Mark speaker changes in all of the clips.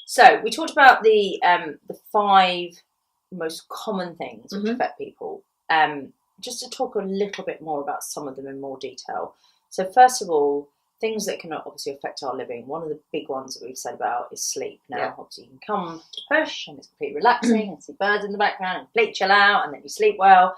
Speaker 1: So we talked about the 5 most common things which affect people. Just to talk a little bit more about some of them in more detail. So first of all, things that can obviously affect our living. One of the big ones that we've said about is sleep. Now, obviously, you can come to push and it's completely relaxing and see birds in the background and complete chill out and then you sleep well.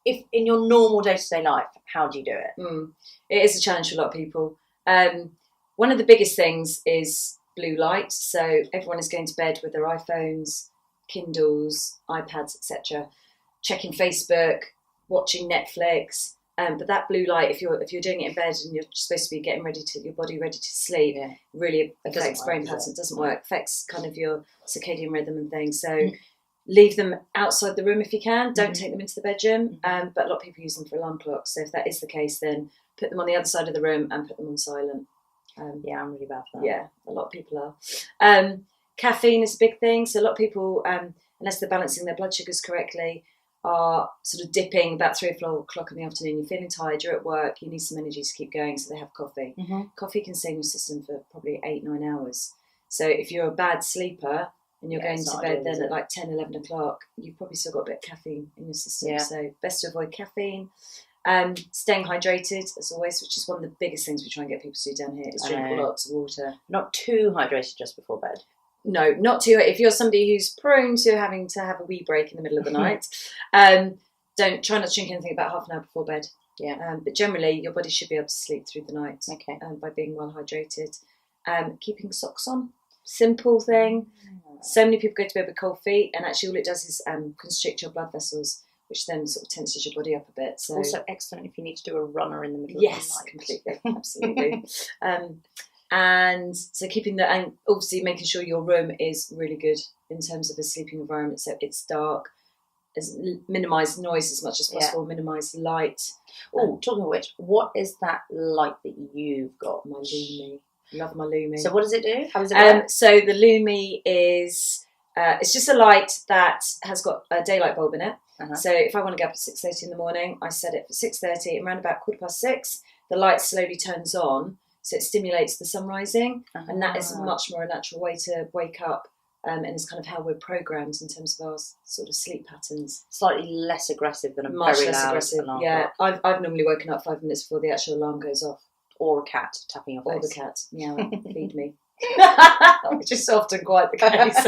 Speaker 1: If in your normal day-to-day life, how do you do it?
Speaker 2: It is a challenge for a lot of people. One of the biggest things is blue light. So everyone is going to bed with their iPhones, Kindles, iPads, etc., checking Facebook, watching Netflix. But that blue light, if you're doing it in bed and you're supposed to be getting your body ready to sleep, really affects brain patterns. It doesn't work. Affects kind of your circadian rhythm and things. So leave them outside the room if you can. Don't take them into the bedroom. But a lot of people use them for alarm clocks. So if that is the case, then put them on the other side of the room and put them on silent.
Speaker 1: I'm really bad for that.
Speaker 2: Yeah, a lot of people are. Caffeine is a big thing. So a lot of people, unless they're balancing their blood sugars correctly, are sort of dipping about 3 o'clock in the afternoon. You're feeling tired, you're at work, you need some energy to keep going, so they have coffee. Coffee can stay in your system for probably 8-9 hours. So if you're a bad sleeper and you're going to bed then at like 10-11 o'clock, you've probably still got a bit of caffeine in your system. So best to avoid caffeine. Staying hydrated, as always, which is one of the biggest things we try and get people to do down here, is drink lots of water.
Speaker 1: Not too hydrated just before bed.
Speaker 2: No, not too. If you're somebody who's prone to having to have a wee break in the middle of the night, try not to drink anything about half an hour before bed. But generally, your body should be able to sleep through the night by being well hydrated. Keeping socks on, simple thing. So many people go to bed with cold feet, and actually all it does is constrict your blood vessels, which then sort of tenses your body up a bit. So
Speaker 1: also excellent if you need to do a runner in the middle of the night.
Speaker 2: Yes, completely, absolutely. And so and obviously making sure your room is really good in terms of a sleeping environment. So it's dark, minimise noise as much as possible, minimise light.
Speaker 1: Talking of which, what is that light that you've got?
Speaker 2: My Lumi. Love my Lumi.
Speaker 1: So what does it do? How does it work?
Speaker 2: So the Lumi is, it's just a light that has got a daylight bulb in it. So if I want to get up at 6:30 in the morning, I set it for 6:30, and around about 6:15, the light slowly turns on. So it stimulates the sun rising, and that is much more a natural way to wake up, and it's kind of how we're programmed in terms of our sort of sleep patterns.
Speaker 1: Slightly less aggressive than a
Speaker 2: much
Speaker 1: very
Speaker 2: less
Speaker 1: loud
Speaker 2: aggressive.
Speaker 1: alarm
Speaker 2: clock. I've normally woken up 5 minutes before the actual alarm goes off.
Speaker 1: Or a cat tapping your face.
Speaker 2: Or the cat meowing, feed me, which is often quite the case.